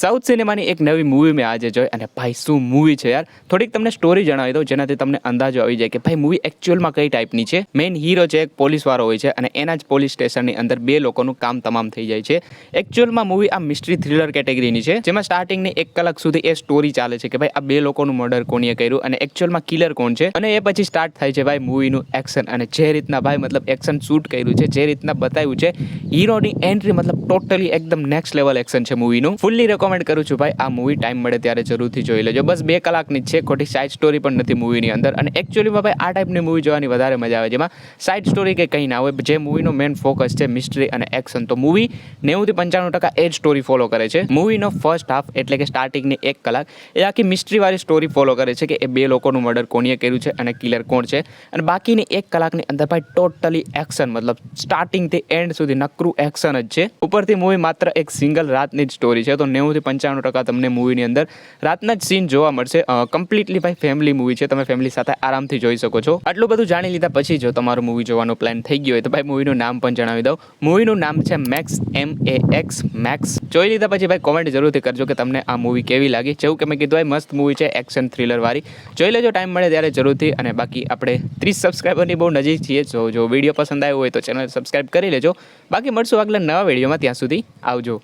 South સિનેમાની એક નવી movie મેં આજે જોઈ અને ભાઈ શું મૂવી છે યાર. થોડીક તમને સ્ટોરી જણાવી દઉં જેનાથી તમને અંદાજો આવી જાય કે ભાઈ મૂવી એકચ્યુઅલમાં કઈ ટાઈપની છે. મેઇન હીરો છે એક પોલીસવાળો હોય છે અને એના જ પોલીસ સ્ટેશનની અંદર બે લોકોનું કામ તમામ થઈ જાય છે. એકચ્યુઅલમાં મૂવી આ મિસ્ટ્રી થ્રિલર કેટેગરીની છે, જેમાં સ્ટાર્ટિંગની 1 કલાક સુધી એ સ્ટોરી ચાલે છે કે ભાઈ આ બે લોકોનું મર્ડર કોણીએ કર્યું અને એકચ્યુઅલમાં કિલર કોણ છે. અને એ પછી સ્ટાર્ટ થાય છે ભાઈ મૂવીનું એક્શન. અને જે રીતના ભાઈ મતલબ એક્શન શૂટ કર્યું છે, જે રીતના બતાવ્યું છે, હીરોની એન્ટ્રી મતલબ ટોટલી એકદમ નેક્સ્ટ લેવલ એક્શન છે મૂવીનું. ફૂલ્લી રેકમેન્ડ કરું છું ભાઈ, આ મૂવી ટાઈમ મળે ત્યારે જરૂરથી જોઈ લેજો. બસ 2 કલાકની જ છે, ખોટી સાઇડ સ્ટોરી પણ નથી મૂવીની અંદર. અને એકચ્યુઅલીમાં ભાઈ આ ટાઈપની મૂવી જોવાની વધારે મજા આવે, જેમાં સાઇડ સ્ટોરી કે કંઈ ના હોય. જે મૂવીનો મેઇન ફોકસ છે મિસ્ટ્રી અને એક્શન, તો મૂવી 90 થી 95% એ જ સ્ટોરી ફોલો કરે છે. મૂવીનો ફર્સ્ટ હાફ એટલે કે સ્ટાર્ટિંગની 1 કલાક એ આખી મિસ્ટ્રીવાળી સ્ટોરી ફોલો કરે છે કે એ બે લોકોનું મર્ડર કોણીએ કર્યું છે અને કિલર કોણ છે. અને બાકીની 1 કલાકની અંદર ભાઈ ટોટલી એક્શન, મતલબ સ્ટાર્ટિંગથી એન્ડ સુધી નકરું એક્શન જ છે. ઉપરથી મૂવી માત્ર એક સિંગલ રાતની જ સ્ટોરી છે, તો 90 થી 95% તમને મૂવીની અંદર રાતના જ સીન જોવા મળશે. કમ્પ્લીટલી ભાઈ ફેમિલી મૂવી છે, તમે ફેમિલી સાથે આરામથી જોઈ શકો છો. આટલું બધું જાણી લીધા પછી જો તમારું મૂવી જોવાનો પ્લાન થઈ ગયો હોય તો ભાઈ મૂવીનું નામ પણ જણાવી દઉં. મૂવીનું નામ છે મેક્સ, MAX મેક્સ. જોઈ લીધા પછી ભાઈ કોમેન્ટ જરૂરથી કરજો કે તમને આ મૂવી કેવી લાગી. જેવું કે મેં કીધું ભાઈ મસ્ત મૂવી છે, એક્શન થ્રિલર વાળી. જોઈ લેજો ટાઈમ મળે ત્યારે જરૂરથી. અને બાકી આપણે 30 સબસ્ક્રાઈબરની બહુ નજીક છીએ. જો વિડીયો પસંદ આવ્યો હોય તો ચેનલ સબસ્ક્રાઈબ કરી લેજો. બાકી મળશું આગલા નવા વિડીયોમાં, ત્યાં સુધી આવજો.